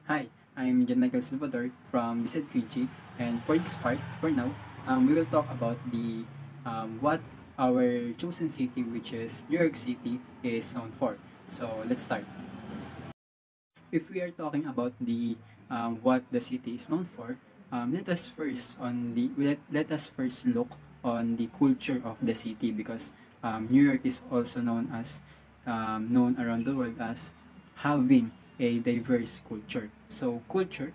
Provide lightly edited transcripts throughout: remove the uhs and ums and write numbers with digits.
Hi, I'm John Michael Salvador from BZ3G, and for this part, for now, we will talk about the what our chosen city, which is New York City, is known for. So let's start. If we are talking about the what the city is known for, let us first look on the culture of the city because New York is also known around the world as having a diverse culture. So culture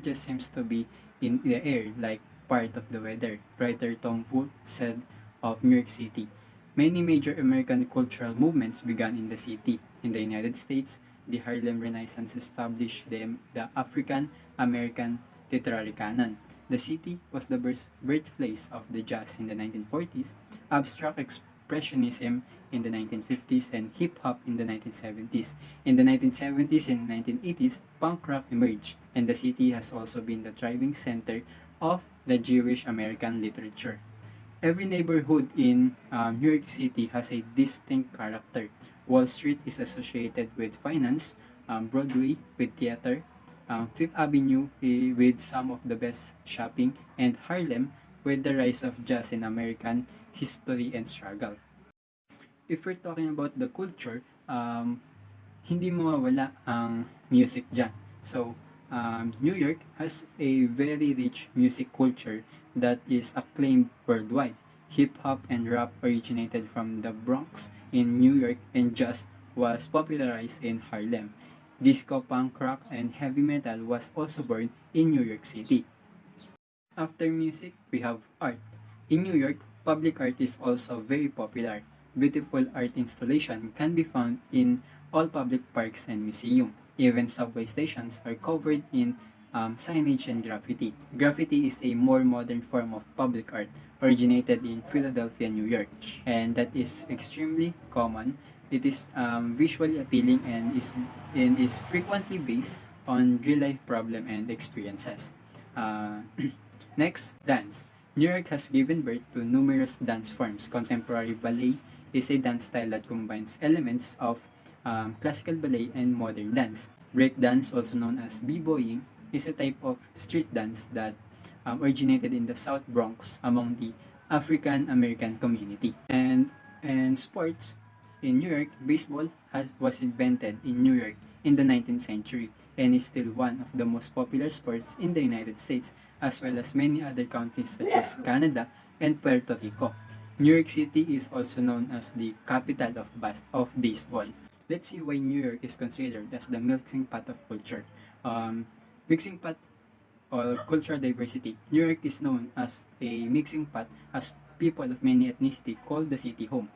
just seems to be in the air like part of the weather. Writer Tom Wolfe said of New York City. Many major American cultural movements began in the city. In the United States, the Harlem Renaissance established the African American literary canon. The city was the birthplace of the jazz in the 1940s, abstract expressionism in the 1950s, and hip hop in the 1970s. In the 1970s and 1980s, punk rock emerged, and the city has also been the thriving center of the Jewish American literature. Every neighborhood in New York City has a distinct character. Wall Street is associated with finance, Broadway with theater, Fifth Avenue with some of the best shopping, and Harlem with the rise of jazz in American history and struggle. If we're talking about the culture, hindi mawawala ang music dyan. So, New York has a very rich music culture that is acclaimed worldwide. Hip-hop and rap originated from the Bronx in New York and jazz was popularized in Harlem. Disco, punk rock, and heavy metal was also born in New York City. After music, we have art. In New York, public art is also very popular. Beautiful art installation can be found in all public parks and museums. Even subway stations are covered in signage and graffiti. Graffiti is a more modern form of public art originated in Philadelphia, New York, and that is extremely common. It is visually appealing and is frequently based on real life problem and experiences. Uh, Next, dance. New York has given birth to numerous dance forms. Contemporary ballet is a dance style that combines elements of classical ballet and modern dance. Breakdance, also known as b-boying, is a type of street dance that originated in the South Bronx among the African American community. And sports in New York, baseball was invented in New York in the 19th century and is still one of the most popular sports in the United States, as well as many other countries such as Canada and Puerto Rico. New York City is also known as the capital of baseball. Let's see why New York is considered as the melting pot of culture. Mixing pot or cultural diversity. New York is known as a mixing pot as people of many ethnicity call the city home.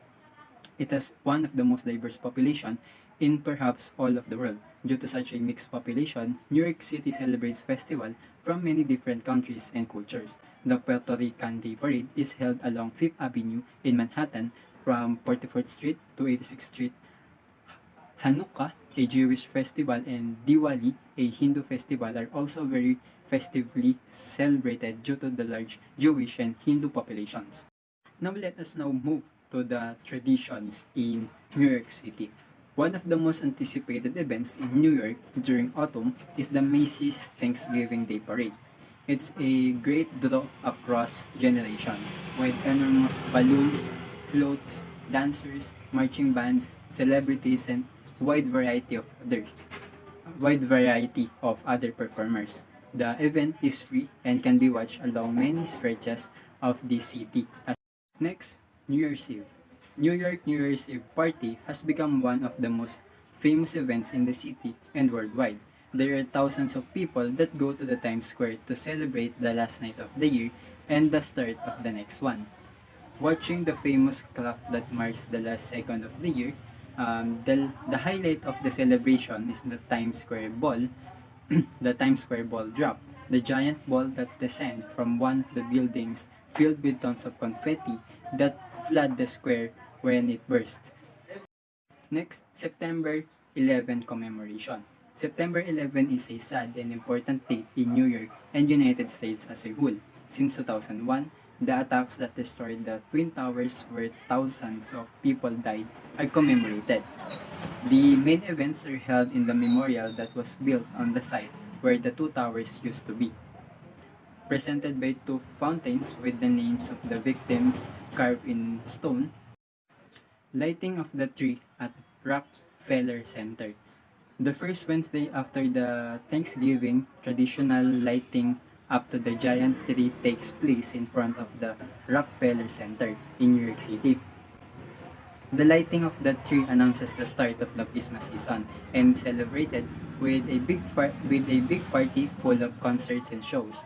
It has one of the most diverse population in perhaps all of the world. Due to such a mixed population, New York City celebrates festival from many different countries and cultures. The Puerto Rican Day Parade is held along Fifth Avenue in Manhattan from 44th Street to 86th Street. Hanukkah, a Jewish festival, and Diwali, a Hindu festival, are also very festively celebrated due to the large Jewish and Hindu populations. Now let us now move to the traditions in New York City. One of the most anticipated events in New York during autumn is the Macy's Thanksgiving Day Parade. It's a great draw across generations with enormous balloons, floats, dancers, marching bands, celebrities, and wide variety of other other performers. The event is free and can be watched along many stretches of the city. Next, New Year's Eve. New York New Year's Eve party has become one of the most famous events in the city and worldwide. There are thousands of people that go to the Times Square to celebrate the last night of the year and the start of the next one. Watching the famous clock that marks the last second of the year, the highlight of the celebration is the Times Square Ball, the Times Square Ball drop, the giant ball that descends from one of the buildings filled with tons of confetti that flood the square when it bursts. Next, September 11 commemoration. September 11 is a sad and important date in New York and United States as a whole. Since 2001, The attacks that destroyed the Twin Towers, where thousands of people died, are commemorated. The main events are held in the memorial that was built on the site where the two towers used to be, presented by two fountains with the names of the victims carved in stone. Lighting of the tree at Rockefeller Center. The first Wednesday after the Thanksgiving, traditional lighting up to the giant tree takes place in front of the Rockefeller Center in New York City. The lighting of the tree announces the start of the Christmas season and celebrated with a big party full of concerts and shows.